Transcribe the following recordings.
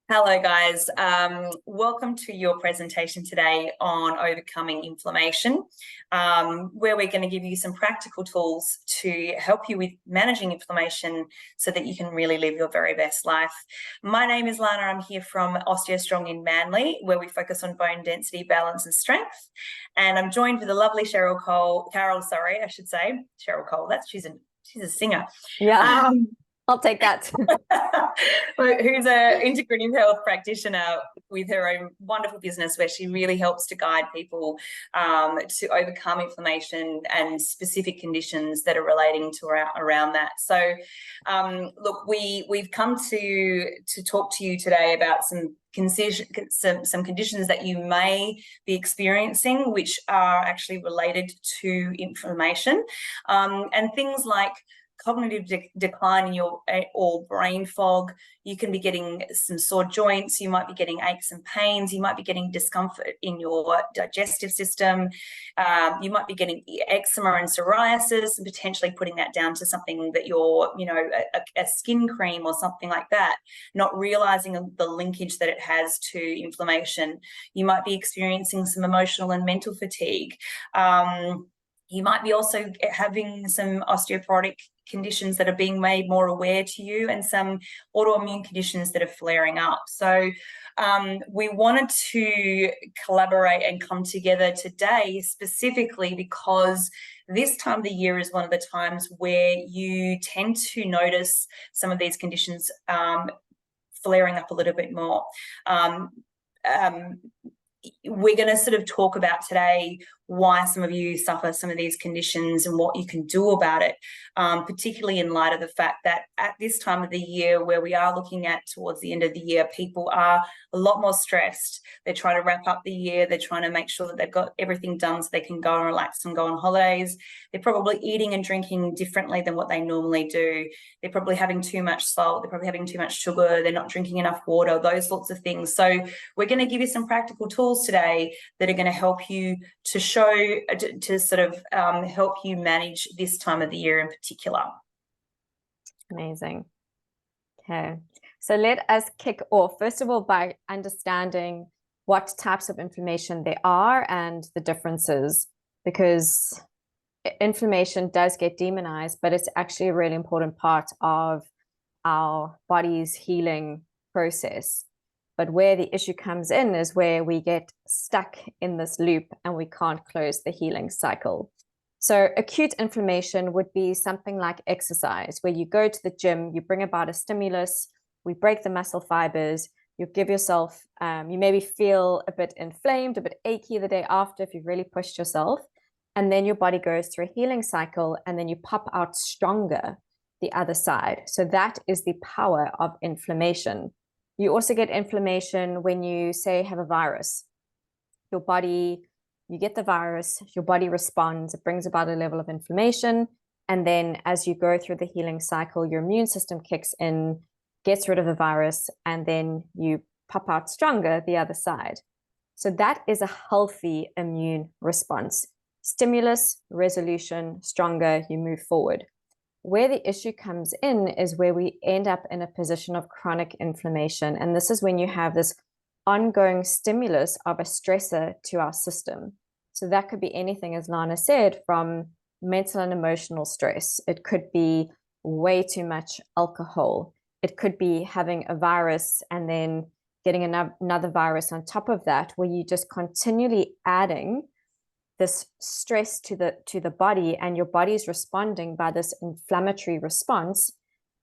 Hello, guys. Welcome to your presentation today on overcoming inflammation, where we're going to give you some practical tools to help you with managing inflammation so that you can really live your very best life. My name is Lana. I'm here from OsteoStrong in Manly, where we focus on bone density, balance, and strength. And I'm joined with the lovely Cheryl Cole. Carol, sorry, I should say Cheryl Cole. She's a singer. Yeah. I'll take that. Who's an integrative health practitioner with her own wonderful business where she really helps to guide people to overcome inflammation and specific conditions that are relating to around that. So, look, we've come to talk to you today about some conditions that you may be experiencing, which are actually related to inflammation, and things like cognitive decline in your or brain fog. You can be getting some sore joints. You might be getting aches and pains. You might be getting discomfort in your digestive system. You might be getting eczema and psoriasis, and potentially putting that down to something that you're, a skin cream or something like that, not realizing the linkage that it has to inflammation. You might be experiencing some emotional and mental fatigue. You might be also having some osteoporotic conditions that are being made more aware to you, and some autoimmune conditions that are flaring up. So we wanted to collaborate and come together today specifically because this time of the year is one of the times where you tend to notice some of these conditions flaring up a little bit more. We're going to sort of talk about today why some of you suffer some of these conditions and what you can do about it, particularly in light of the fact that at this time of the year, where we are looking at towards the end of the year, people are a lot more stressed. They're trying to wrap up the year. They're trying to make sure that they've got everything done so they can go and relax and go on holidays. They're probably eating and drinking differently than what they normally do. They're probably having too much salt. They're probably having too much sugar. They're not drinking enough water, those sorts of things. So we're going to give you some practical tools today that are going to help you to sort of help you manage this time of the year in particular. Amazing. Okay, so let us kick off, first of all, by understanding what types of inflammation there are and the differences, because inflammation does get demonized, but it's actually a really important part of our body's healing process. But where the issue comes in is where we get stuck in this loop and we can't close the healing cycle. So acute inflammation would be something like exercise, where you go to the gym, you bring about a stimulus, we break the muscle fibers, you give yourself, you maybe feel a bit inflamed, a bit achy the day after if you've really pushed yourself. And then your body goes through a healing cycle and then you pop out stronger the other side. So that is the power of inflammation. You also get inflammation when you, say, have a virus. Your body, you get the virus, your body responds, it brings about a level of inflammation. And then as you go through the healing cycle, your immune system kicks in, gets rid of the virus, and then you pop out stronger the other side. So that is a healthy immune response. Stimulus, resolution, stronger, you move forward. Where the issue comes in is where we end up in a position of chronic inflammation. And this is when you have this ongoing stimulus of a stressor to our system. So that could be anything, as Lana said, from mental and emotional stress. It could be way too much alcohol. It could be having a virus and then getting another virus on top of that, where you just continually adding this stress to the body, and your body is responding by this inflammatory response.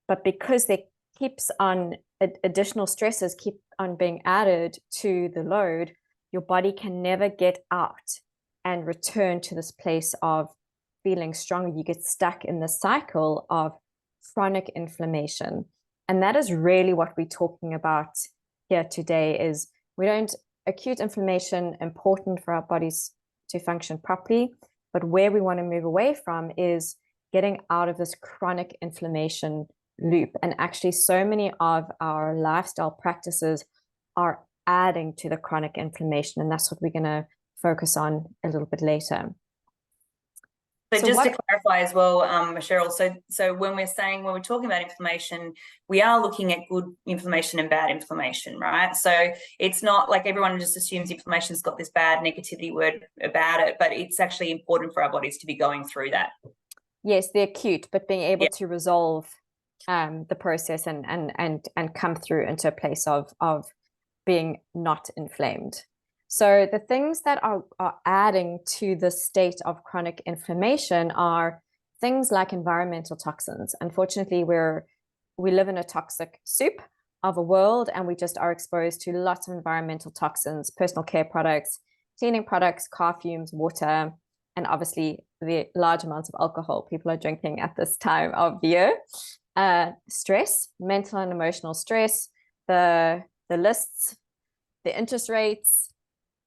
But because there keeps on additional stresses keep on being added to the load, your body can never get out and return to this place of feeling stronger. You get stuck in the cycle of chronic inflammation. And that is really what we're talking about here today. Is acute inflammation important for our bodies to function properly, but where we want to move away from is getting out of this chronic inflammation loop. And actually, so many of our lifestyle practices are adding to the chronic inflammation, and that's what we're going to focus on a little bit later. But So just to what, clarify as well, Cheryl, so when we're talking about inflammation, we are looking at good inflammation and bad inflammation, right? So it's not like everyone just assumes inflammation's got this bad negativity word about it, but it's actually important for our bodies to be going through that. yes, the acute, but being able Yeah. to resolve the process and come through into a place of being not inflamed. So the things that are adding to the state of chronic inflammation are things like environmental toxins. Unfortunately, we live in a toxic soup of a world, and we just are exposed to lots of environmental toxins, personal care products, cleaning products, car fumes, water, and obviously the large amounts of alcohol people are drinking at this time of year. Stress, mental and emotional stress, the lists, the interest rates,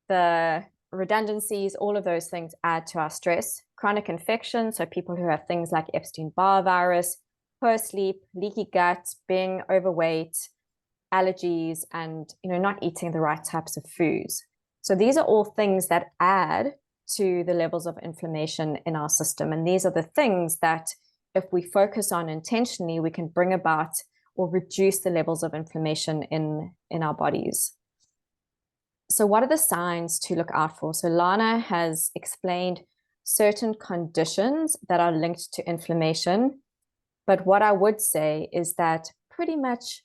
the redundancies, all of those things add to our stress. Chronic infection, so people who have things like Epstein-Barr virus, poor sleep, leaky gut, being overweight, allergies, and not eating the right types of foods. So these are all things that add to the levels of inflammation in our system. And these are the things that, if we focus on intentionally, we can bring about or reduce the levels of inflammation in our bodies. So what are the signs to look out for? So Lana has explained certain conditions that are linked to inflammation. But what I would say is that pretty much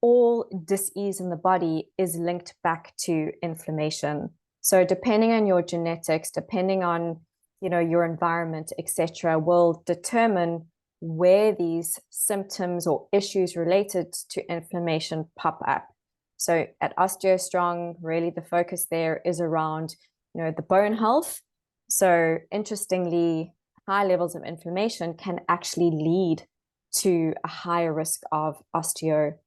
all dis-ease in the body is linked back to inflammation. So depending on your genetics, depending on your environment, etc., will determine where these symptoms or issues related to inflammation pop up. So at OsteoStrong, really the focus there is around the bone health. So interestingly, high levels of inflammation can actually lead to a higher risk of osteoporosis.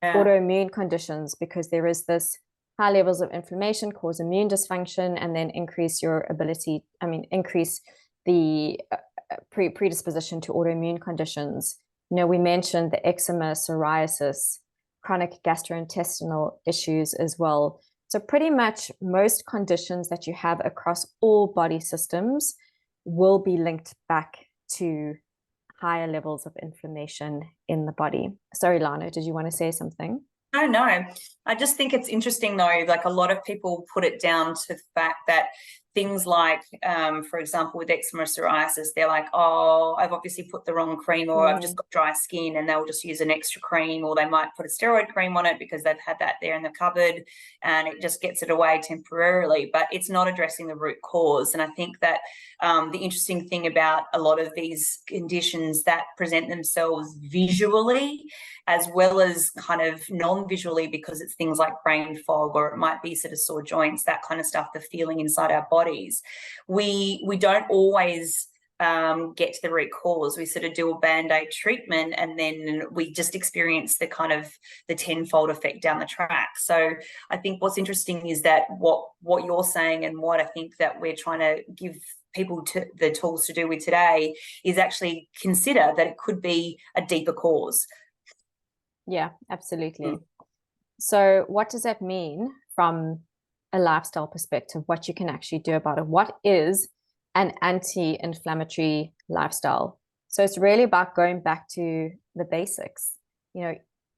Yeah. Autoimmune conditions, because there is this high levels of inflammation cause immune dysfunction and then increase the predisposition to autoimmune conditions. We mentioned the eczema, psoriasis, chronic gastrointestinal issues as well. So pretty much most conditions that you have across all body systems will be linked back to higher levels of inflammation in the body. Sorry, Lana, did you want to say something? Oh, no. I just think it's interesting, though, like a lot of people put it down to the fact that things like, for example, with eczema or psoriasis, they're like, oh, I've obviously put the wrong cream, or I've just got dry skin, and they'll just use an extra cream, or they might put a steroid cream on it because they've had that there in the cupboard and it just gets it away temporarily, but it's not addressing the root cause. And I think that the interesting thing about a lot of these conditions that present themselves visually as well as kind of non-visually, because it's things like brain fog, or it might be sort of sore joints, that kind of stuff, the feeling inside our bodies. We don't always get to the root cause. We sort of do a band-aid treatment and then we just experience the kind of the tenfold effect down the track. So I think what's interesting is that what you're saying, and what I think that we're trying to give people to the tools to do with today, is actually consider that it could be a deeper cause. Yeah, absolutely. So what does that mean from a lifestyle perspective, what you can actually do about it? What is an anti-inflammatory lifestyle? So it's really about going back to the basics.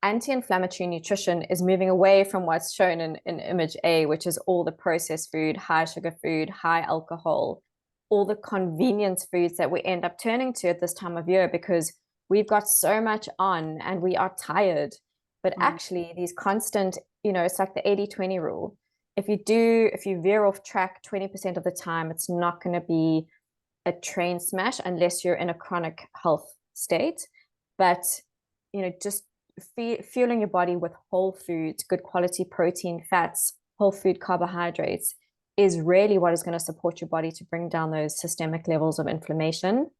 Anti-inflammatory nutrition is moving away from what's shown in image A, which is all the processed food, high sugar food, high alcohol, all the convenience foods that we end up turning to at this time of year because we've got so much on and we are tired. But actually these constant, it's like the 80-20 rule. If you veer off track 20% of the time, it's not going to be a train smash unless you're in a chronic health state. But, just fueling your body with whole foods, good quality protein, fats, whole food carbohydrates is really what is going to support your body to bring down those systemic levels of inflammation.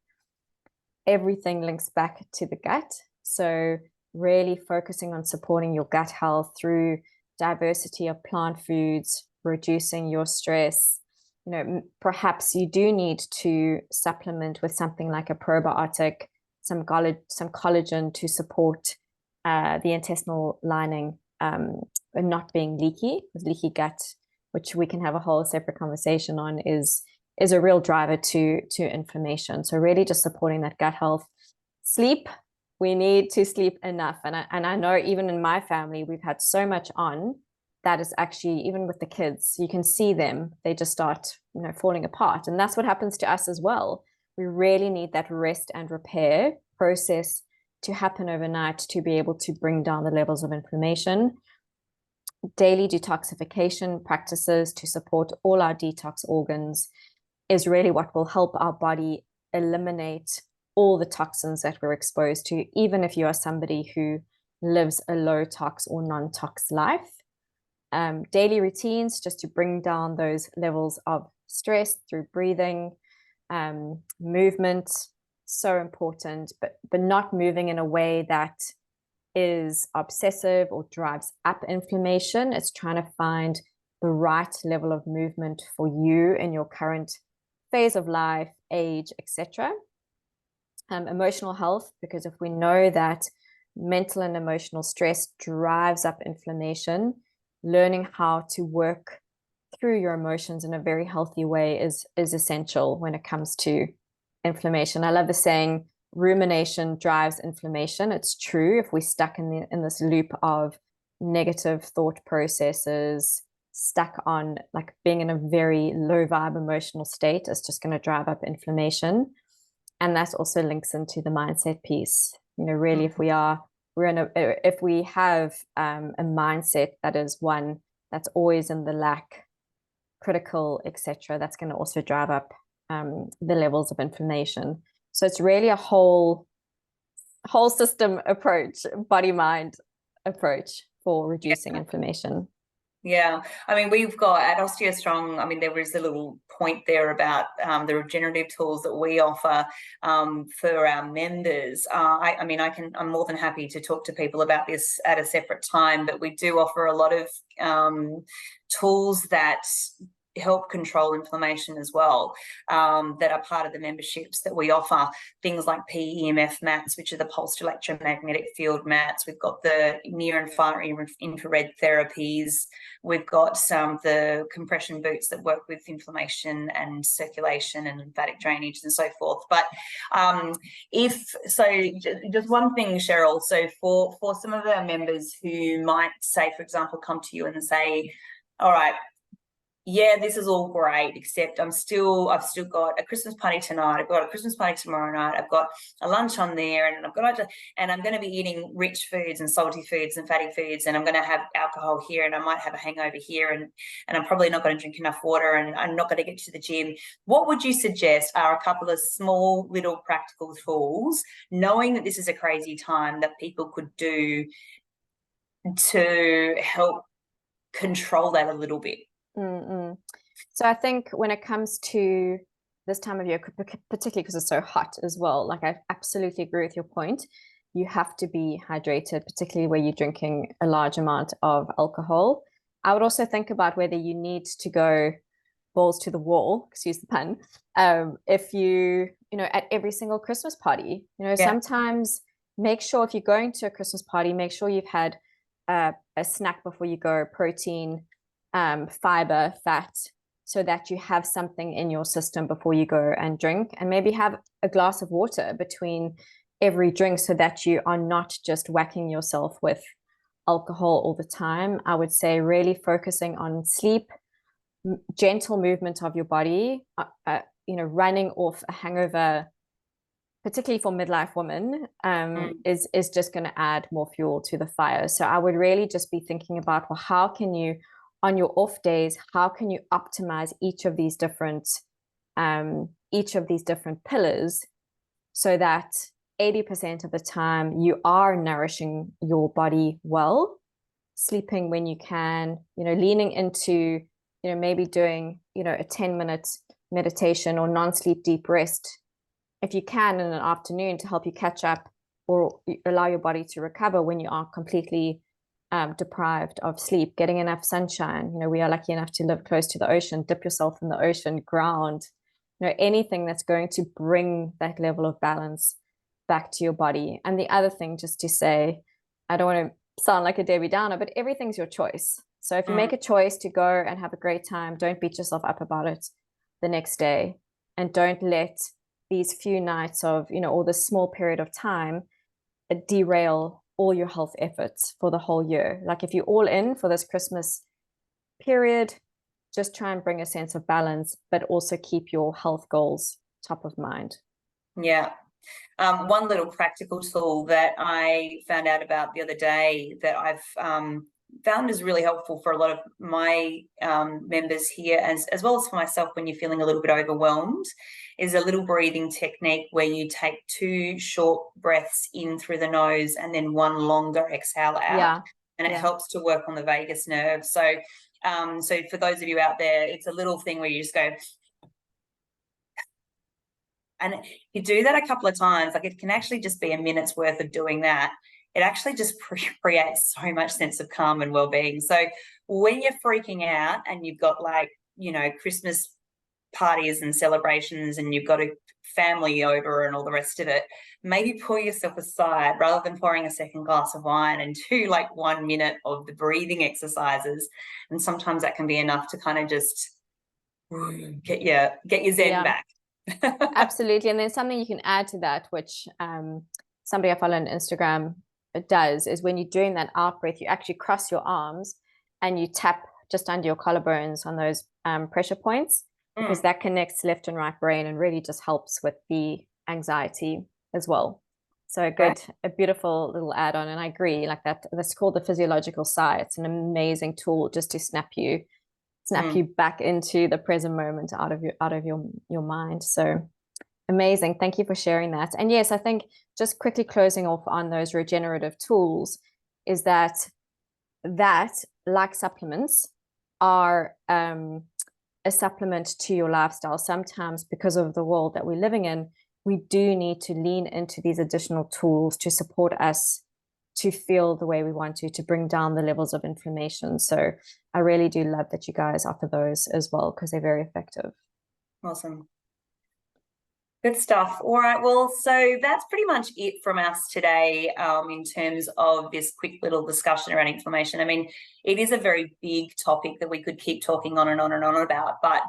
Everything links back to the gut. So really focusing on supporting your gut health through diversity of plant foods, reducing your stress. Perhaps you do need to supplement with something like a probiotic, some collagen to support the intestinal lining and not being leaky. With leaky gut, which we can have a whole separate conversation on, is is a real driver to inflammation. So really just supporting that gut health. Sleep, we need to sleep enough. And I know even in my family, we've had so much on that is actually, even with the kids, you can see them, they just start, falling apart. And that's what happens to us as well. We really need that rest and repair process to happen overnight to be able to bring down the levels of inflammation. Daily detoxification practices to support all our detox organs is really what will help our body eliminate all the toxins that we're exposed to, even if you are somebody who lives a low tox or non-tox life. Daily routines just to bring down those levels of stress through breathing, movement, so important, but not moving in a way that is obsessive or drives up inflammation. It's trying to find the right level of movement for you in your current phase of life, age, etc. Emotional health, because if we know that mental and emotional stress drives up inflammation, learning how to work through your emotions in a very healthy way is essential when it comes to inflammation. I love the saying, rumination drives inflammation. It's true. If we're stuck in this loop of negative thought processes, stuck on like being in a very low vibe emotional state, it's just going to drive up inflammation. And that also links into the mindset piece. Really, if we have a mindset that is one that's always in the lack, critical, etc., that's going to also drive up the levels of inflammation. So it's really a whole system approach, body mind approach for reducing inflammation. Yeah, I mean, we've got at OsteoStrong, I mean, there is a little point there about the regenerative tools that we offer for our members. I'm more than happy to talk to people about this at a separate time, but we do offer a lot of tools that help control inflammation as well, that are part of the memberships that we offer. Things like PEMF mats, which are the pulsed electromagnetic field mats. We've got the near and far infrared therapies. We've got the compression boots that work with inflammation and circulation and lymphatic drainage and so forth. But just one thing, Cheryl, so for some of our members who might say, for example, come to you and say, all right, yeah, this is all great, except I've still got a Christmas party tonight. I've got a Christmas party tomorrow night. I've got a lunch on there, and I'm going to be eating rich foods and salty foods and fatty foods, and I'm going to have alcohol here, and I might have a hangover here, and I'm probably not going to drink enough water, and I'm not going to get to the gym. What would you suggest are a couple of small little practical tools, knowing that this is a crazy time, that people could do to help control that a little bit? Mm-mm. So I think when it comes to this time of year, particularly because it's so hot as well, like I absolutely agree with your point. You have to be hydrated, particularly where you're drinking a large amount of alcohol. I would also think about whether you need to go balls to the wall, excuse the pun, if at every single Christmas party. Sometimes make sure if you're going to a Christmas party, make sure you've had a snack before you go, protein, fiber, fat, so that you have something in your system before you go and drink, and maybe have a glass of water between every drink so that you are not just whacking yourself with alcohol all the time. I would say really focusing on sleep, gentle movement of your body, running off a hangover, particularly for midlife women, is just going to add more fuel to the fire. So I would really just be thinking about, well, how can you, on your off days, how can you optimize each of these different pillars so that 80% of the time you are nourishing your body well, sleeping when you can, leaning into, maybe doing, a 10-minute meditation or non-sleep deep rest, if you can, in an afternoon, to help you catch up or allow your body to recover when you are completely deprived of sleep. Getting enough sunshine. We are lucky enough to live close to the ocean. Dip yourself in the ocean, ground, anything that's going to bring that level of balance back to your body. And the other thing, just to say, I don't want to sound like a Debbie Downer, but everything's your choice. So if you make a choice to go and have a great time, don't beat yourself up about it. the next day, and don't let these few nights of, or this small period of time derail all your health efforts for the whole year. Like if you're all in for this Christmas period, just try and bring a sense of balance, but also keep your health goals top of mind. Yeah. One little practical tool that I found out about the other day that I've found is really helpful for a lot of my members here, as well as for myself when you're feeling a little bit overwhelmed, is a little breathing technique where you take 2 short breaths in through the nose and then 1 longer exhale out. And it helps to work on the vagus nerve. So for those of you out there, it's a little thing where you just go, and you do that a couple of times. Like it can actually just be a minute's worth of doing that. It actually just creates so much sense of calm and well-being. So when you're freaking out and you've got Christmas parties and celebrations and you've got a family over and all the rest of it, maybe pull yourself aside rather than pouring a second glass of wine and do 1 minute of the breathing exercises. And sometimes that can be enough to kind of just get your zen back. Absolutely. And then something you can add to that, which somebody I follow on Instagram does, is when you're doing that out breath, you actually cross your arms and you tap just under your collarbones on those pressure points, because that connects left and right brain and really just helps with the anxiety as well. So a beautiful little add-on. And I agree, that's called the physiological sigh. It's an amazing tool just to snap you back into the present moment, out of your mind. So amazing. Thank you for sharing that. And yes, I think just quickly closing off on those regenerative tools is that like supplements are a supplement to your lifestyle. Sometimes because of the world that we're living in, we do need to lean into these additional tools to support us to feel the way we want to bring down the levels of inflammation. So I really do love that you guys offer those as well, because they're very effective. Awesome. Good stuff. All right. Well, so that's pretty much it from us today in terms of this quick little discussion around inflammation. I mean, it is a very big topic that we could keep talking on and on and on about. But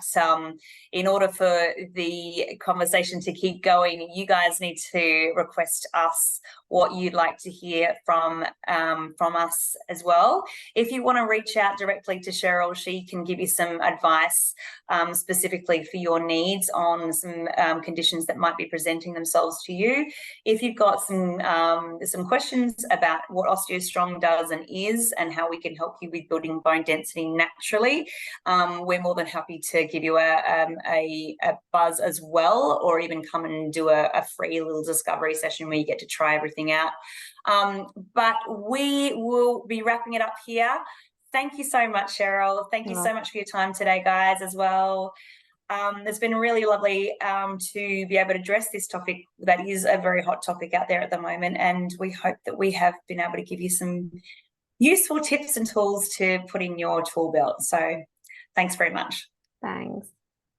in order for the conversation to keep going, you guys need to request us what you'd like to hear from us as well. If you want to reach out directly to Cheryl, she can give you some advice specifically for your needs on some conditions that might be presenting themselves to you. If you've got some questions about what OsteoStrong does and is, and how we can help you with building bone density naturally, we're more than happy to give you a buzz as well, or even come and do a free little discovery session where you get to try everything out. But we will be wrapping it up here. Thank you so much, Cheryl. Thank you so much for your time today, guys, as well. It's been really lovely to be able to address this topic that is a very hot topic out there at the moment, and we hope that we have been able to give you some useful tips and tools to put in your tool belt. So thanks very much. Thanks.